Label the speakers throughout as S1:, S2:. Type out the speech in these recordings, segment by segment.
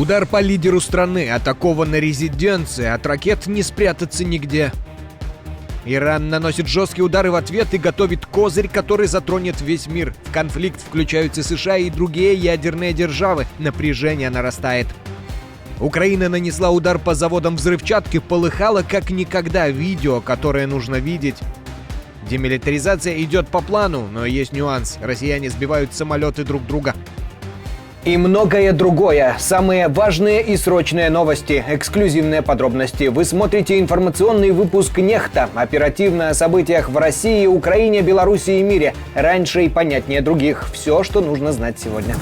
S1: Удар по лидеру страны, атакована резиденция, от ракет не спрятаться нигде. Иран наносит жесткие удары в ответ и готовит козырь, который затронет весь мир. В конфликт включаются США и другие ядерные державы. Напряжение нарастает. Украина нанесла удар по заводам взрывчатки, полыхало как никогда. Видео, которое нужно видеть. Демилитаризация идет по плану, но есть нюанс. Россияне сбивают самолеты друг друга.
S2: И многое другое. Самые важные и срочные новости, эксклюзивные подробности. Вы смотрите информационный выпуск «Нехта». Оперативно о событиях в России, Украине, Беларуси и мире. Раньше и понятнее других. Все, что нужно знать сегодня.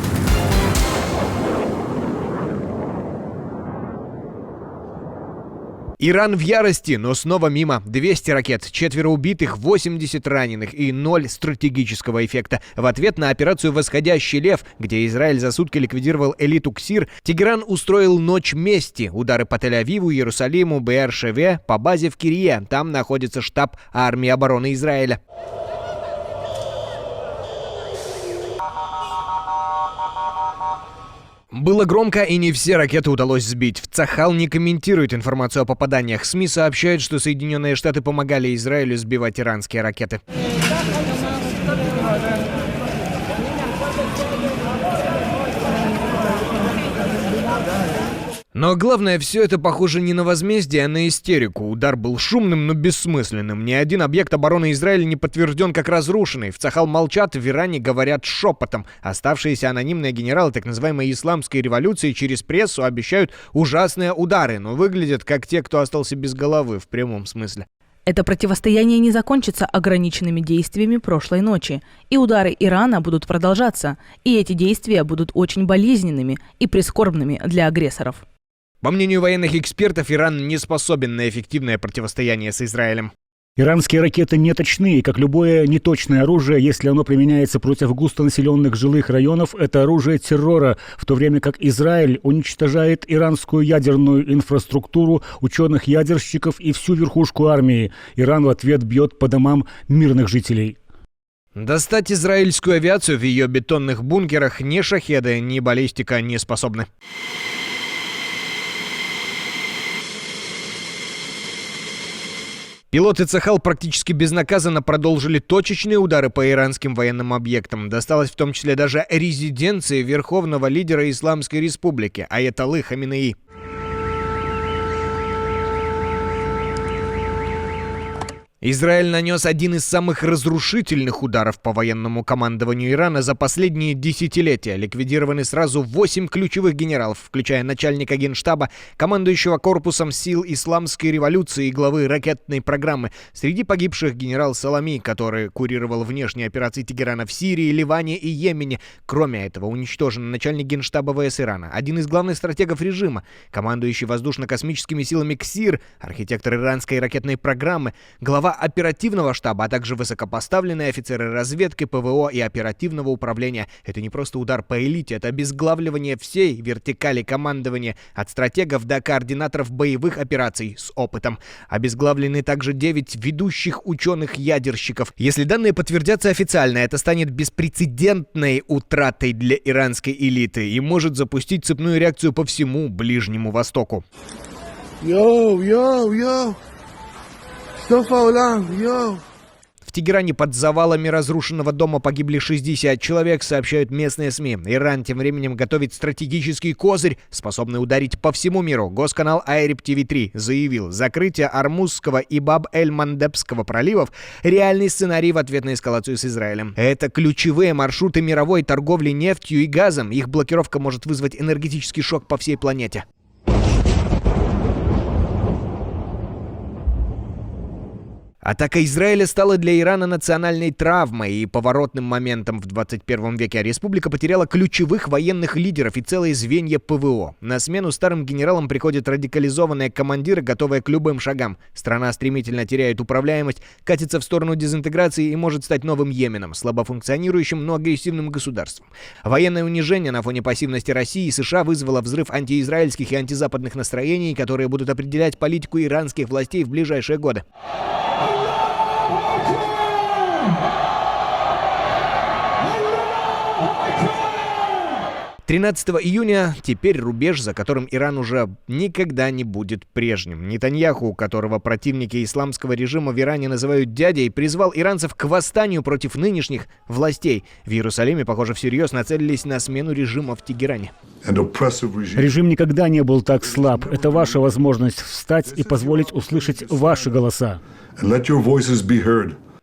S1: Иран в ярости, но снова мимо. 200 ракет, 4 убитых, 80 раненых и 0 стратегического эффекта. В ответ на операцию «Восходящий лев», где Израиль за сутки ликвидировал элиту КСИР, Тегеран устроил ночь мести. Удары по Тель-Авиву, Иерусалиму, Беэр-Шеве, по базе в Кирье. Там находится штаб армии обороны Израиля. Было громко, и не все ракеты удалось сбить. Цахал не комментирует информацию о попаданиях. СМИ сообщают, что Соединенные Штаты помогали Израилю сбивать иранские ракеты. Но главное, все это похоже не на возмездие, а на истерику. Удар был шумным, но бессмысленным. Ни один объект обороны Израиля не подтвержден как разрушенный. В Цахал молчат, в Иране говорят шепотом. Оставшиеся анонимные генералы так называемой исламской революции через прессу обещают ужасные удары, но выглядят как те, кто остался без головы в прямом смысле.
S3: Это противостояние не закончится ограниченными действиями прошлой ночи. И удары Ирана будут продолжаться. И эти действия будут очень болезненными и прискорбными для агрессоров.
S1: По мнению военных экспертов, Иран не способен на эффективное противостояние с Израилем.
S4: Иранские ракеты неточные, как любое неточное оружие, если оно применяется против густонаселенных жилых районов, это оружие террора, в то время как Израиль уничтожает иранскую ядерную инфраструктуру, ученых-ядерщиков и всю верхушку армии. Иран в ответ бьет по домам мирных жителей.
S1: Достать израильскую авиацию в ее бетонных бункерах ни шахеды, ни баллистика не способны. Пилоты Цахал практически безнаказанно продолжили точечные удары по иранским военным объектам. Досталось в том числе даже резиденции верховного лидера Исламской Республики Аятоллы Хаминеи. Израиль нанес один из самых разрушительных ударов по военному командованию Ирана за последние десятилетия. Ликвидированы сразу 8 ключевых генералов, включая начальника генштаба, командующего корпусом сил исламской революции и главы ракетной программы. Среди погибших генерал Салами, который курировал внешние операции Тегерана в Сирии, Ливане и Йемене. Кроме этого, уничтожен начальник генштаба ВС Ирана, один из главных стратегов режима, командующий воздушно-космическими силами КСИР, архитектор иранской ракетной программы, глава оперативного штаба, а также высокопоставленные офицеры разведки, ПВО и оперативного управления. Это не просто удар по элите, это обезглавливание всей вертикали командования, от стратегов до координаторов боевых операций с опытом. Обезглавлены также 9 ведущих ученых-ядерщиков. Если данные подтвердятся официально, это станет беспрецедентной утратой для иранской элиты и может запустить цепную реакцию по всему Ближнему Востоку. В Тегеране под завалами разрушенного дома погибли 60 человек, сообщают местные СМИ. Иран тем временем готовит стратегический козырь, способный ударить по всему миру. Госканал Айриб ТВ-3 заявил, закрытие Ормузского и Баб-эль-Мандебского проливов – реальный сценарий в ответ на эскалацию с Израилем. Это ключевые маршруты мировой торговли нефтью и газом. Их блокировка может вызвать энергетический шок по всей планете. Атака Израиля стала для Ирана национальной травмой и поворотным моментом в 21 веке. Республика потеряла ключевых военных лидеров и целые звенья ПВО. На смену старым генералам приходят радикализованные командиры, готовые к любым шагам. Страна стремительно теряет управляемость, катится в сторону дезинтеграции и может стать новым Йеменом, слабофункционирующим, но агрессивным государством. Военное унижение на фоне пассивности России и США вызвало взрыв антиизраильских и антизападных настроений, которые будут определять политику иранских властей в ближайшие годы. 13 июня теперь рубеж, за которым Иран уже никогда не будет прежним. Нетаньяху, которого противники исламского режима в Иране называют дядей, призвал иранцев к восстанию против нынешних властей. В Иерусалиме, похоже, всерьез нацелились на смену режима в Тегеране.
S4: Режим никогда не был так слаб. Это ваша возможность встать и позволить услышать ваши голоса.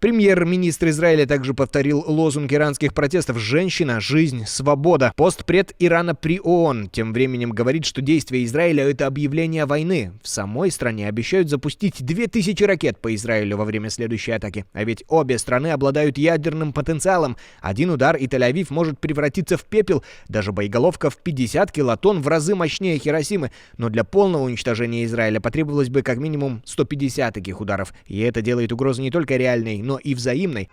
S1: Премьер-министр Израиля также повторил лозунг иранских протестов «Женщина, жизнь, свобода». Постпред Ирана при ООН тем временем говорит, что действия Израиля – это объявление войны. В самой стране обещают запустить 2000 ракет по Израилю во время следующей атаки. А ведь обе страны обладают ядерным потенциалом. Один удар, и Тель-Авив может превратиться в пепел. Даже боеголовка в 50 килотонн в разы мощнее Хиросимы. Но для полного уничтожения Израиля потребовалось бы как минимум 150 таких ударов. И это делает угрозу не только реальной, но и взаимной.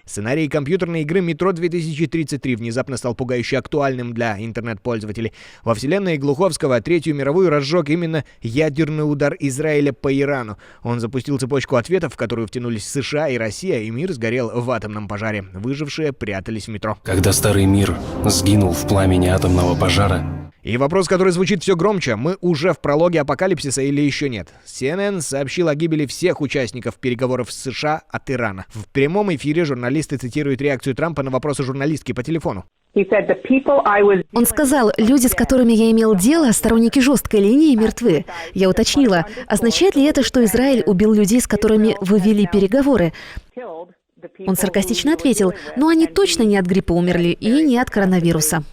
S1: Сценарий компьютерной игры «Метро 2033» внезапно стал пугающе актуальным для интернет-пользователей. Во вселенной Глуховского Третью мировую разжег именно ядерный удар Израиля по Ирану. Он запустил цепочку ответов, в которую втянулись США и Россия, и мир сгорел в атомном пожаре. Выжившие прятались в метро.
S5: Когда старый мир сгинул в пламени атомного пожара.
S1: И вопрос, который звучит все громче: мы уже в прологе апокалипсиса или еще нет? CNN сообщил о гибели всех участников переговоров с США от Ирана. В прямом эфире журналисты цитируют реакцию Трампа на вопросы журналистки по телефону.
S6: Он сказал, люди, с которыми я имел дело, сторонники жесткой линии, мертвы. Я уточнила, означает ли это, что Израиль убил людей, с которыми вы вели переговоры? Он саркастично ответил, но они точно не от гриппа умерли и не от коронавируса.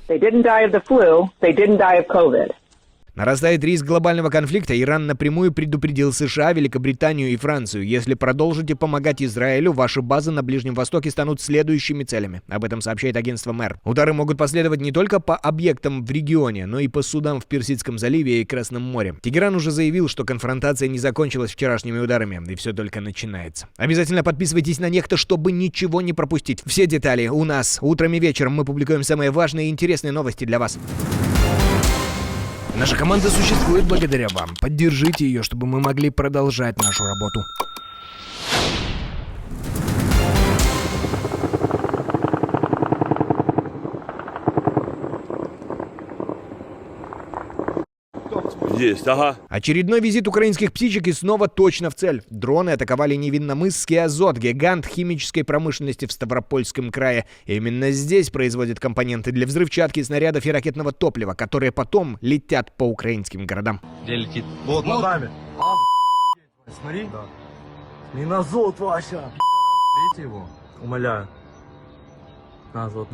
S1: Нарастает риск глобального конфликта. Иран напрямую предупредил США, Великобританию и Францию. Если продолжите помогать Израилю, ваши базы на Ближнем Востоке станут следующими целями. Об этом сообщает агентство МЭР. Удары могут последовать не только по объектам в регионе, но и по судам в Персидском заливе и Красном море. Тегеран уже заявил, что конфронтация не закончилась вчерашними ударами, и все только начинается. Обязательно подписывайтесь на Нехта, чтобы ничего не пропустить. Все детали у нас. Утром и вечером мы публикуем самые важные и интересные новости для вас. Наша команда существует благодаря вам. Поддержите ее, чтобы мы могли продолжать нашу работу.
S7: Есть, ага.
S1: Очередной визит украинских птичек и снова точно в цель. Дроны атаковали Невинномысский азот, гигант химической промышленности в Ставропольском крае. И именно здесь производят компоненты для взрывчатки, снарядов и ракетного топлива, которые потом летят по украинским городам.
S7: Где летит?
S8: Вот над нами. Смотри. Да. Миназот вообще. Видите его? Умоляю. Назад.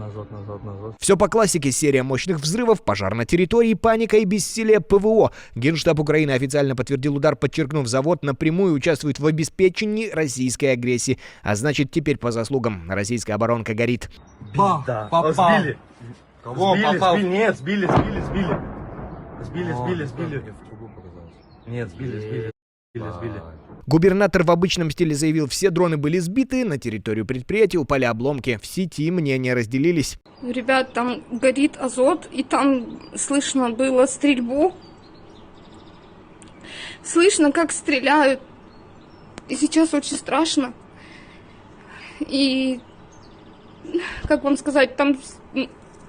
S1: Все по классике: серия мощных взрывов, пожар на территории, паника и бессилие ПВО. Генштаб Украины официально подтвердил удар, подчеркнув, завод напрямую участвует в обеспечении российской агрессии. А значит, теперь по заслугам российская оборонка горит.
S8: Да. Попал. Сбили. Кого попал? Нет, сбили. Нет, сбили.
S1: Губернатор в обычном стиле заявил, все дроны были сбиты, на территорию предприятия упали обломки. В сети мнения разделились.
S9: Ребят, там горит азот, и там слышно было стрельбу. Слышно, как стреляют. И сейчас очень страшно. И, как вам сказать, там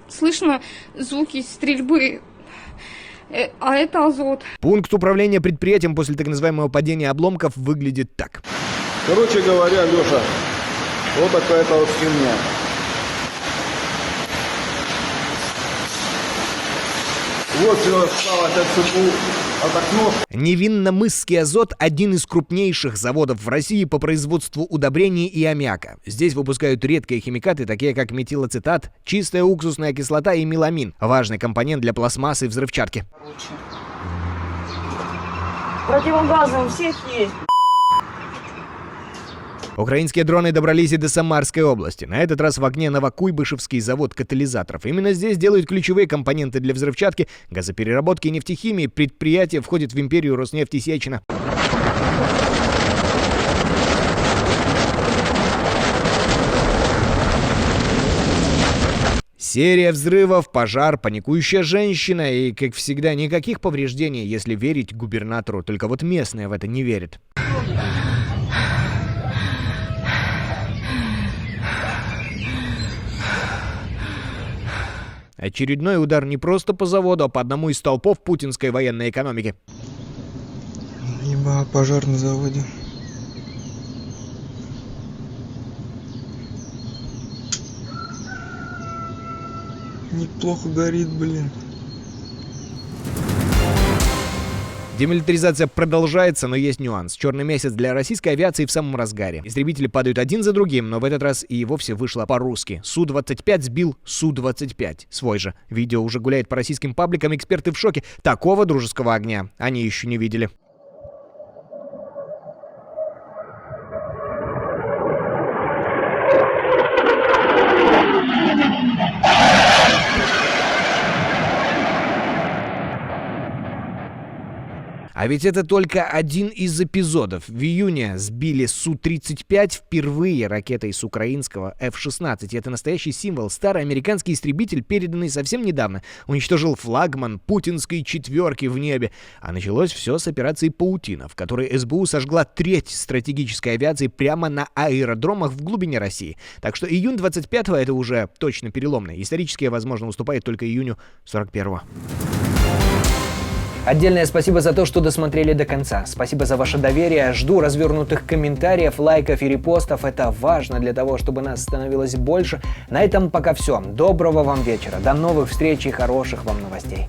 S9: слышно звуки стрельбы. А это азот.
S1: Пункт управления предприятием после так называемого падения обломков выглядит так.
S10: Короче говоря, Леша, вот такая-то вот херня. Вот все осталось от ЦПУ, от окна.
S1: Невинномысский азот – один из крупнейших заводов в России по производству удобрений и аммиака. Здесь выпускают редкие химикаты, такие как метилоцетат, чистая уксусная кислота и меламин – важный компонент для пластмассы и взрывчатки.
S11: Противогазы у всех есть.
S1: Украинские дроны добрались и до Самарской области. На этот раз в огне Новокуйбышевский завод катализаторов. Именно здесь делают ключевые компоненты для взрывчатки, газопереработки и нефтехимии. Предприятие входит в империю Роснефти Сечина. Серия взрывов, пожар, паникующая женщина и, как всегда, никаких повреждений, если верить губернатору. Только вот местные в это не верят. Очередной удар не просто по заводу, а по одному из столпов путинской военной экономики.
S10: Пожар на заводе. Неплохо горит, блин.
S1: Демилитаризация продолжается, но есть нюанс. Черный месяц для российской авиации в самом разгаре. Истребители падают один за другим, но в этот раз и вовсе вышло по-русски. Су-25 сбил Су-25. Свой же. Видео уже гуляет по российским пабликам, эксперты в шоке. Такого дружеского огня они еще не видели. А ведь это только один из эпизодов. В июне сбили Су-35 впервые ракетой с украинского F-16. И это настоящий символ. Старый американский истребитель, переданный совсем недавно, уничтожил флагман путинской четверки в небе. А началось все с операции «Паутина», в которой СБУ сожгла треть стратегической авиации прямо на аэродромах в глубине России. Так что июнь 25-го это уже точно переломный. Исторически, возможно, уступает только июню 41-го.
S2: Отдельное спасибо за то, что досмотрели до конца. Спасибо за ваше доверие. Жду развернутых комментариев, лайков и репостов. Это важно для того, чтобы нас становилось больше. На этом пока все. Доброго вам вечера. До новых встреч и хороших вам новостей.